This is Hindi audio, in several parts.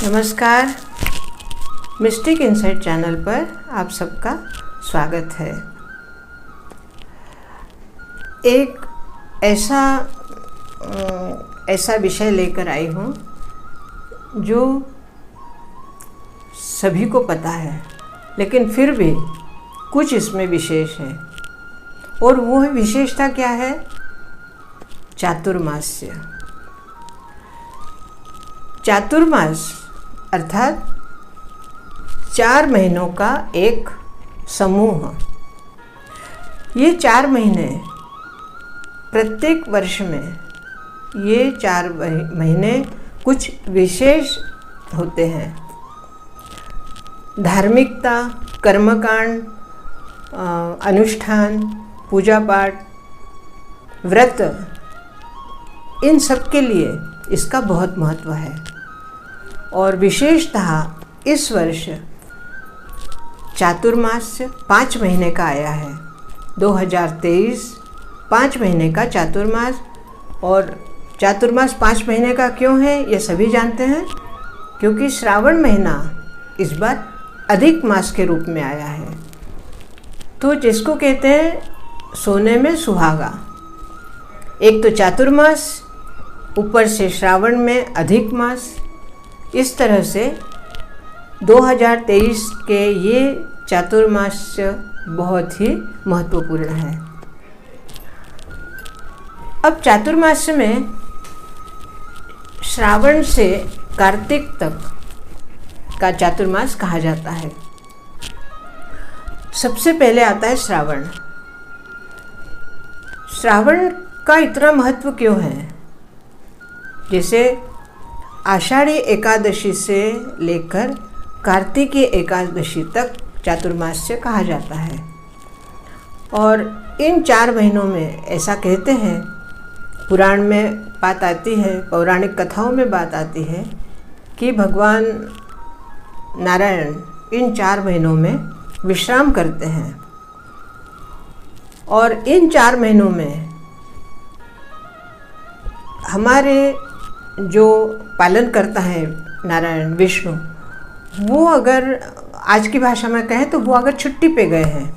नमस्कार, मिस्टिक इनसाइट चैनल पर आप सबका स्वागत है। एक ऐसा विषय लेकर आई हूँ जो सभी को पता है, लेकिन फिर भी कुछ इसमें विशेष है। और वो विशेषता क्या है? चातुर्मास्य। चातुर्मास अर्थात 4 महीनों का एक समूह। ये 4 महीने प्रत्येक वर्ष में, ये 4 महीने कुछ विशेष होते हैं। धार्मिकता, कर्मकांड, अनुष्ठान, पूजा पाठ, व्रत, इन सब के लिए इसका बहुत महत्व है। और विशेषतः इस वर्ष चातुर्मास्य 5 महीने का आया है। 2023 5 महीने का चातुर्मास। और चातुर्मास 5 महीने का क्यों है ये सभी जानते हैं, क्योंकि श्रावण महीना इस बार अधिक मास के रूप में आया है। तो जिसको कहते हैं सोने में सुहागा। एक तो चातुर्मास, ऊपर से श्रावण में अधिक मास। इस तरह से 2023 के ये चातुर्मास्य बहुत ही महत्वपूर्ण है। अब चातुर्मास्य में श्रावण से कार्तिक तक का चातुर्मास कहा जाता है। सबसे पहले आता है श्रावण। श्रावण का इतना महत्व क्यों है? जैसे आषाढ़ी एकादशी से लेकर कार्तिकी एकादशी तक चातुर्मास्य कहा जाता है। और इन 4 महीनों में ऐसा कहते हैं, पुराण में बात आती है, पौराणिक कथाओं में बात आती है कि भगवान नारायण इन 4 महीनों में विश्राम करते हैं। और इन 4 महीनों में हमारे जो पालन करता है नारायण विष्णु, वो अगर आज की भाषा में कहें तो वो अगर छुट्टी पे गए हैं,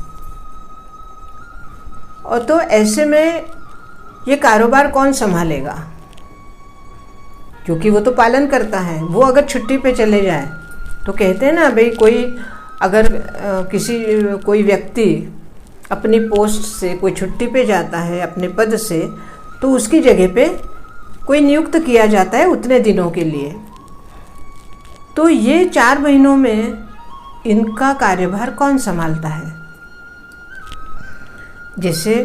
और तो ऐसे में ये कारोबार कौन संभालेगा? क्योंकि वो तो पालन करता है। वो अगर छुट्टी पे चले जाए तो कहते हैं ना भाई, कोई व्यक्ति अपनी पोस्ट से कोई छुट्टी पे जाता है अपने पद से, तो उसकी जगह पे कोई नियुक्त किया जाता है उतने दिनों के लिए। तो ये 4 महीनों में इनका कार्यभार कौन संभालता है? जैसे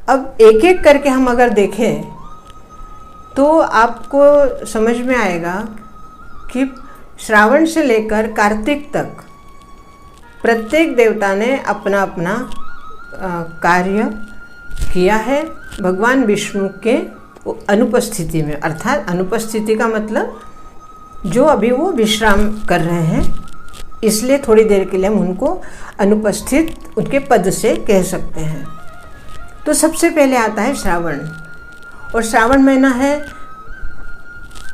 अब एक एक करके हम अगर देखें तो आपको समझ में आएगा कि श्रावण से लेकर कार्तिक तक प्रत्येक देवता ने अपना अपना कार्य किया है भगवान विष्णु के अनुपस्थिति में। अर्थात अनुपस्थिति का मतलब जो अभी वो विश्राम कर रहे हैं, इसलिए थोड़ी देर के लिए हम उनको अनुपस्थित उनके पद से कह सकते हैं। तो सबसे पहले आता है श्रावण। और श्रावण महीना है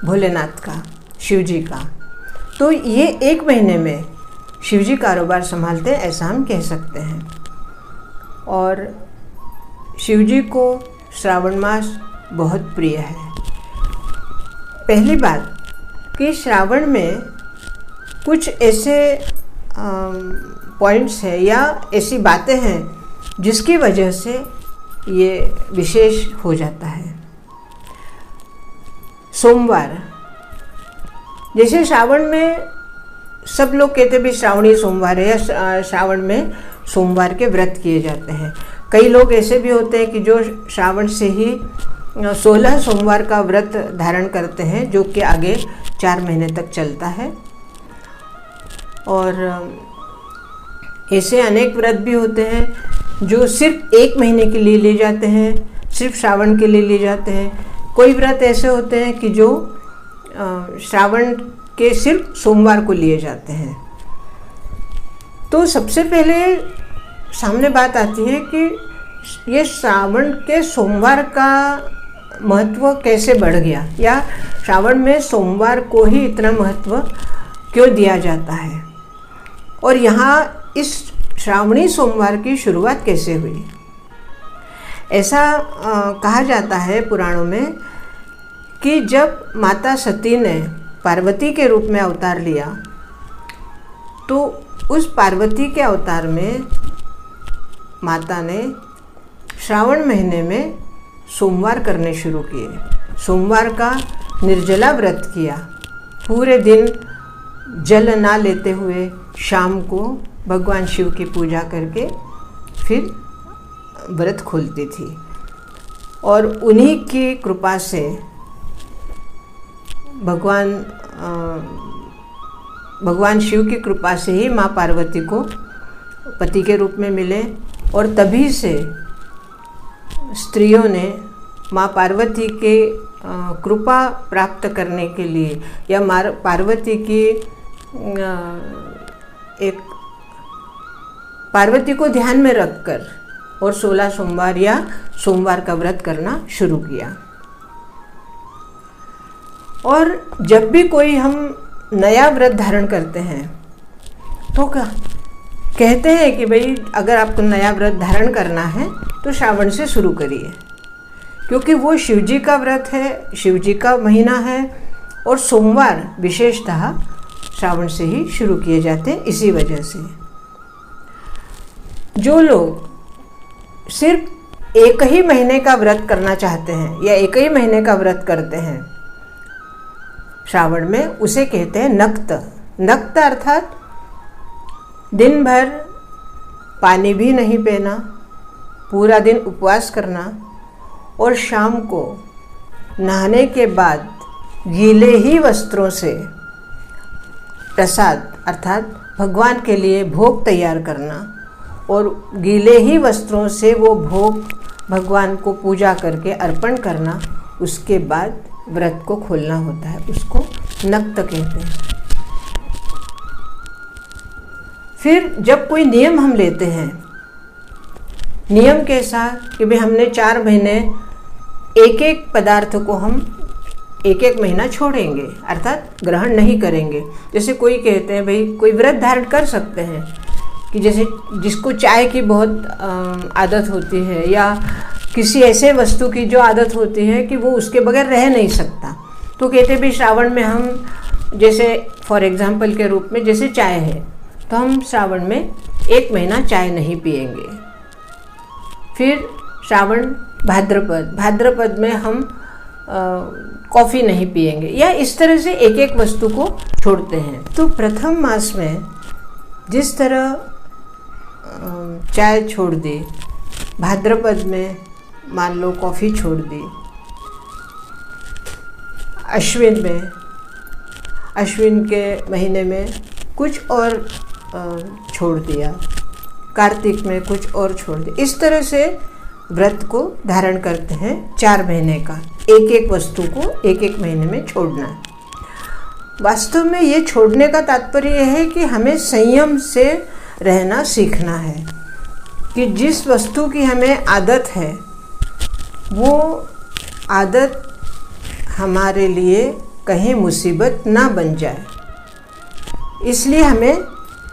भोलेनाथ का, शिव जी का। तो ये 1 महीने में शिव जी कारोबार संभालते हैं, ऐसा हम कह सकते हैं। और शिव जी को श्रावण मास बहुत प्रिय है। पहली बात कि श्रावण में कुछ ऐसे पॉइंट्स हैं या ऐसी बातें हैं जिसकी वजह से ये विशेष हो जाता है। सोमवार, जैसे श्रावण में सब लोग कहते भी श्रावणी सोमवार है, या श्रावण में सोमवार के व्रत किए जाते हैं। कई लोग ऐसे भी होते हैं कि जो श्रावण से ही 16 सोमवार का व्रत धारण करते हैं, जो कि आगे 4 महीने तक चलता है। और ऐसे अनेक व्रत भी होते हैं जो सिर्फ 1 महीने के लिए लिए जाते हैं, सिर्फ श्रावण के लिए लिए जाते हैं। कोई व्रत ऐसे होते हैं कि जो श्रावण के सिर्फ सोमवार को लिए जाते हैं। तो सबसे पहले सामने बात आती है कि ये श्रावण के सोमवार का महत्व कैसे बढ़ गया, या श्रावण में सोमवार को ही इतना महत्व क्यों दिया जाता है, और यहाँ इस श्रावणी सोमवार की शुरुआत कैसे हुई। ऐसा कहा जाता है पुराणों में कि जब माता सती ने पार्वती के रूप में अवतार लिया, तो उस पार्वती के अवतार में माता ने श्रावण महीने में सोमवार करने शुरू किए। सोमवार का निर्जला व्रत किया, पूरे दिन जल ना लेते हुए शाम को भगवान शिव की पूजा करके फिर व्रत खोलती थी, और उन्हीं की कृपा से भगवान शिव की कृपा से ही माँ पार्वती को पति के रूप में मिले, और तभी से स्त्रियों ने माँ पार्वती के कृपा प्राप्त करने के लिए, या माँ पार्वती की एक पार्वती को ध्यान में रखकर और 16 सोमवार या सोमवार का व्रत करना शुरू किया। और जब भी कोई हम नया व्रत धारण करते हैं तो कहते हैं कि भाई अगर आपको नया व्रत धारण करना है तो श्रावण से शुरू करिए, क्योंकि वो शिवजी का व्रत है, शिवजी का महीना है, और सोमवार विशेषतः श्रावण से ही शुरू किए जाते हैं। इसी वजह से जो लोग सिर्फ एक ही महीने का व्रत करना चाहते हैं या एक ही महीने का व्रत करते हैं श्रावण में, उसे कहते हैं नक्त। नक्त अर्थात दिन भर पानी भी नहीं पीना, पूरा दिन उपवास करना, और शाम को नहाने के बाद गीले ही वस्त्रों से प्रसाद अर्थात भगवान के लिए भोग तैयार करना, और गीले ही वस्त्रों से वो भोग भगवान को पूजा करके अर्पण करना, उसके बाद व्रत को खोलना होता है। उसको नक्त कहते हैं। फिर जब कोई नियम हम लेते हैं, नियम कैसा कि भाई हमने 4 महीने एक एक पदार्थ को हम एक एक महीना छोड़ेंगे, अर्थात ग्रहण नहीं करेंगे। जैसे कोई कहते हैं भाई कोई व्रत धारण कर सकते हैं कि जैसे जिसको चाय की बहुत आदत होती है, या किसी ऐसे वस्तु की जो आदत होती है कि वो उसके बगैर रह नहीं सकता, तो कहते भी श्रावण में हम, जैसे फॉर एग्जांपल के रूप में जैसे चाय है, तो हम श्रावण में 1 महीना चाय नहीं पिएंगे। फिर श्रावण भाद्रपद में हम कॉफ़ी नहीं पिएंगे, या इस तरह से एक एक वस्तु को छोड़ते हैं। तो प्रथम मास में जिस तरह चाय छोड़ दी, भाद्रपद में मान लो कॉफ़ी छोड़ दी, अश्विन के महीने में कुछ और छोड़ दिया, कार्तिक में कुछ और छोड़ दिया, इस तरह से व्रत को धारण करते हैं 4 महीने का। एक एक वस्तु को एक एक महीने में छोड़ना है। वास्तव में ये छोड़ने का तात्पर्य यह है कि हमें संयम से रहना सीखना है, कि जिस वस्तु की हमें आदत है वो आदत हमारे लिए कहीं मुसीबत ना बन जाए, इसलिए हमें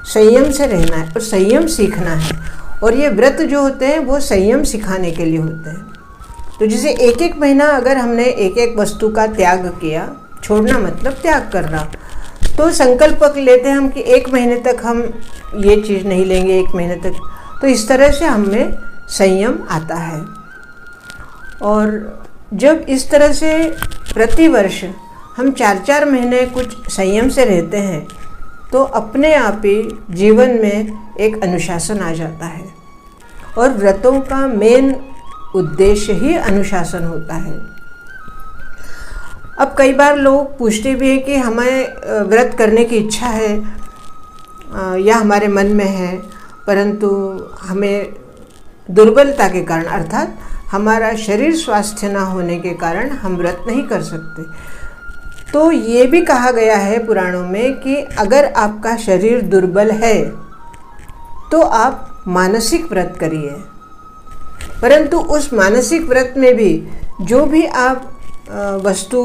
संयम से रहना है और संयम सीखना है। और ये व्रत जो होते हैं वो संयम सिखाने के लिए होते हैं। तो जैसे एक एक महीना अगर हमने एक एक वस्तु का त्याग किया, छोड़ना मतलब त्याग करना, तो संकल्प लेते हैं हम कि 1 महीने तक हम ये चीज़ नहीं लेंगे, 1 महीने तक, तो इस तरह से हमें संयम आता है। और जब इस तरह से प्रतिवर्ष हम 4-4 महीने कुछ संयम से रहते हैं, तो अपने आप ही जीवन में एक अनुशासन आ जाता है। और व्रतों का मेन उद्देश्य ही अनुशासन होता है। अब कई बार लोग पूछते भी हैं कि हमें व्रत करने की इच्छा है या हमारे मन में है, परंतु हमें दुर्बलता के कारण, अर्थात हमारा शरीर स्वास्थ्य ना होने के कारण हम व्रत नहीं कर सकते। तो ये भी कहा गया है पुराणों में कि अगर आपका शरीर दुर्बल है तो आप मानसिक व्रत करिए, परंतु उस मानसिक व्रत में भी जो भी आप वस्तु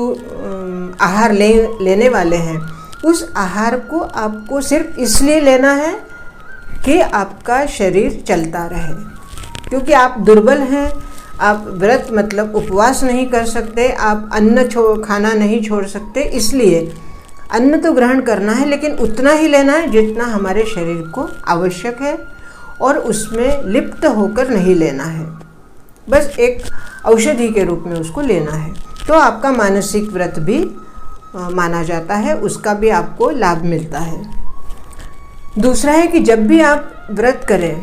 आहार लेने वाले हैं, उस आहार को आपको सिर्फ इसलिए लेना है कि आपका शरीर चलता रहे, क्योंकि आप दुर्बल हैं। आप व्रत मतलब उपवास नहीं कर सकते, आप अन्न खाना नहीं छोड़ सकते, इसलिए अन्न तो ग्रहण करना है, लेकिन उतना ही लेना है जितना हमारे शरीर को आवश्यक है, और उसमें लिप्त होकर नहीं लेना है, बस एक औषधि के रूप में उसको लेना है। तो आपका मानसिक व्रत भी माना जाता है, उसका भी आपको लाभ मिलता है। दूसरा है कि जब भी आप व्रत करें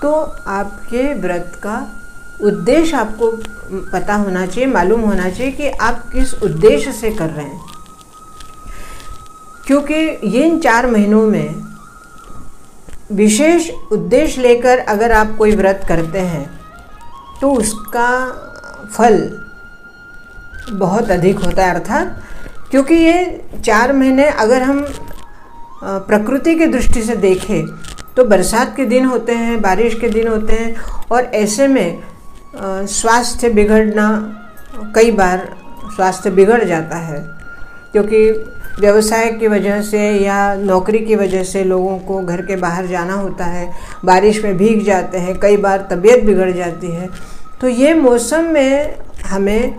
तो आपके व्रत का उद्देश्य आपको पता होना चाहिए, मालूम होना चाहिए कि आप किस उद्देश्य से कर रहे हैं, क्योंकि ये इन 4 महीनों में विशेष उद्देश्य लेकर अगर आप कोई व्रत करते हैं तो उसका फल बहुत अधिक होता है। अर्थात क्योंकि ये 4 महीने अगर हम प्रकृति की दृष्टि से देखें तो बरसात के दिन होते हैं, बारिश के दिन होते हैं, और ऐसे में स्वास्थ्य बिगड़ना, कई बार स्वास्थ्य बिगड़ जाता है, क्योंकि व्यवसाय की वजह से या नौकरी की वजह से लोगों को घर के बाहर जाना होता है, बारिश में भीग जाते हैं, कई बार तबीयत बिगड़ जाती है। तो ये मौसम में हमें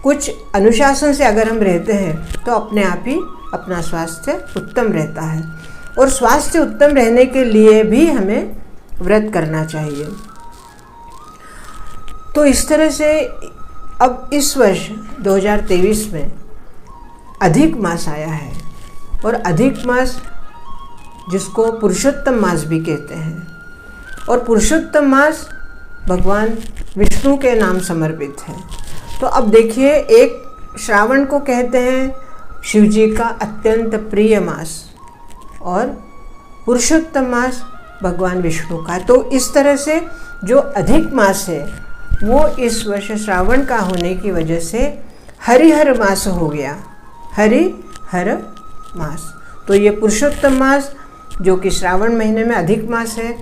कुछ अनुशासन से अगर हम रहते हैं तो अपने आप ही अपना स्वास्थ्य उत्तम रहता है, और स्वास्थ्य उत्तम रहने के लिए भी हमें व्रत करना चाहिए। तो इस तरह से अब इस वर्ष 2023 में अधिक मास आया है, और अधिक मास जिसको पुरुषोत्तम मास भी कहते हैं, और पुरुषोत्तम मास भगवान विष्णु के नाम समर्पित है। तो अब देखिए, एक श्रावण को कहते हैं शिवजी का अत्यंत प्रिय मास, और पुरुषोत्तम मास भगवान विष्णु का। तो इस तरह से जो अधिक मास है वो इस वर्ष श्रावण का होने की वजह से हरिहर मास हो गया, हरिहर मास। तो ये पुरुषोत्तम मास जो कि श्रावण महीने में अधिक मास है,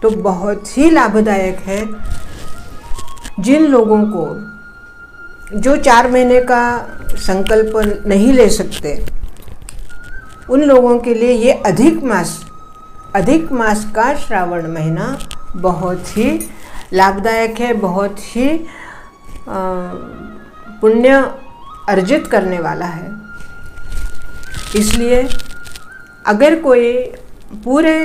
तो बहुत ही लाभदायक है। जिन लोगों को जो 4 महीने का संकल्प नहीं ले सकते, उन लोगों के लिए ये अधिक मास का श्रावण महीना बहुत ही लाभदायक है, बहुत ही पुण्य अर्जित करने वाला है। इसलिए अगर कोई पूरे,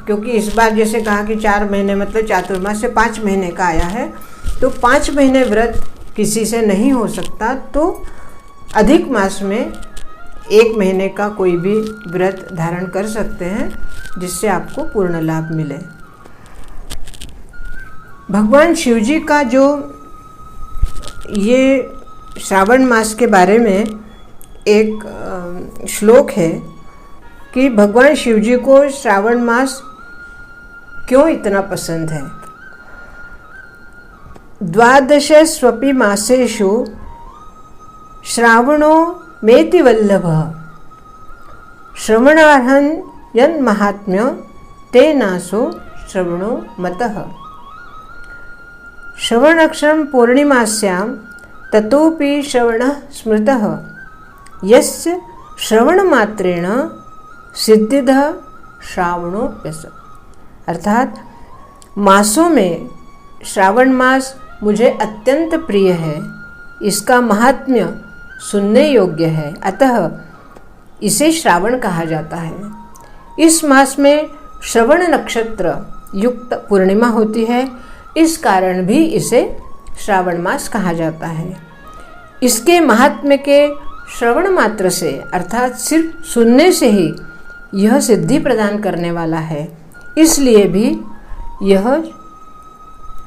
क्योंकि इस बार जैसे कहा कि 4 महीने मतलब चातुर्मास से 5 महीने का आया है, तो 5 महीने व्रत किसी से नहीं हो सकता, तो अधिक मास में 1 महीने का कोई भी व्रत धारण कर सकते हैं, जिससे आपको पूर्ण लाभ मिले। भगवान शिवजी का जो ये श्रावण मास के बारे में एक श्लोक है कि भगवान शिवजी को श्रावण मास क्यों इतना पसंद है। 12 मासेषु श्रावणो मेति वल्लभः, श्रवणार्हं यन्माहात्म्य तेनासो श्रवणो मतः। श्रवणक्षरं पूर्णिमास्यां ततोपि श्रवणः स्मृतः, यस्य श्रवणमात्रेण सिद्धिदः श्रावणोऽप्यस। अर्थात मासों में श्रावण मास मुझे अत्यंत प्रिय है, इसका महात्म्य सुनने योग्य है, अतः इसे श्रावण कहा जाता है। इस मास में श्रवण नक्षत्र युक्त पूर्णिमा होती है, इस कारण भी इसे श्रावण मास कहा जाता है। इसके महात्म्य के श्रवण मात्र से, अर्थात सिर्फ सुनने से ही यह सिद्धि प्रदान करने वाला है, इसलिए भी यह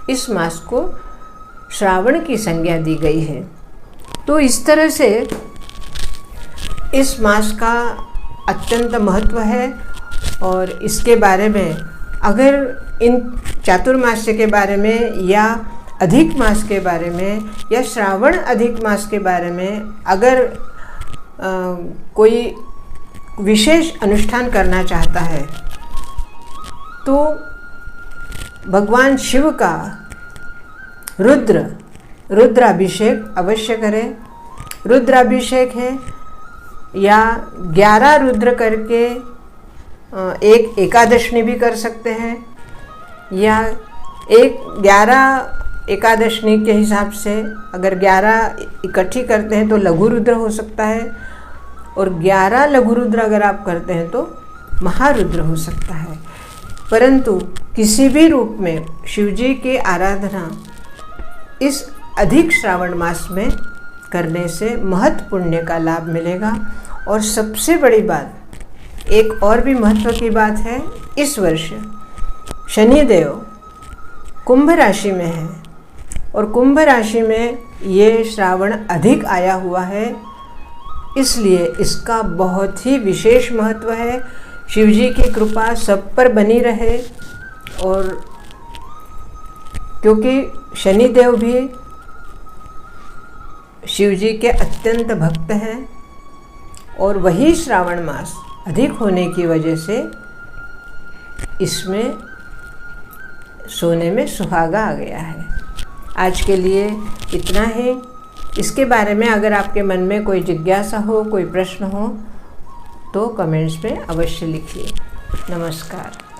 इस मास को श्रावण की संज्ञा दी गई है। तो इस तरह से इस मास का अत्यंत महत्व है, और इसके बारे में अगर इन चातुर्मास्य के बारे में या अधिक मास के बारे में या श्रावण अधिक मास के बारे में अगर कोई विशेष अनुष्ठान करना चाहता है, तो भगवान शिव का रुद्राभिषेक अवश्य करें। रुद्राभिषेक है या 11 रुद्र करके एक एकादशनी भी कर सकते हैं, या 11 एकादशनी के हिसाब से अगर 11 इकट्ठी करते हैं तो लघु रुद्र हो सकता है, और 11 लघु रुद्र अगर आप करते हैं तो महारुद्र हो सकता है। परंतु किसी भी रूप में शिवजी की आराधना इस अधिक श्रावण मास में करने से महत् पुण्य का लाभ मिलेगा। और सबसे बड़ी बात, एक और भी महत्व की बात है, इस वर्ष शनिदेव कुंभ राशि में है, और कुंभ राशि में ये श्रावण अधिक आया हुआ है, इसलिए इसका बहुत ही विशेष महत्व है। शिवजी की कृपा सब पर बनी रहे, और क्योंकि शनिदेव भी शिवजी के अत्यंत भक्त हैं, और वही श्रावण मास अधिक होने की वजह से इसमें सोने में सुहागा आ गया है। आज के लिए इतना ही। इसके बारे में अगर आपके मन में कोई जिज्ञासा हो, कोई प्रश्न हो, तो कमेंट्स में अवश्य लिखिए। नमस्कार।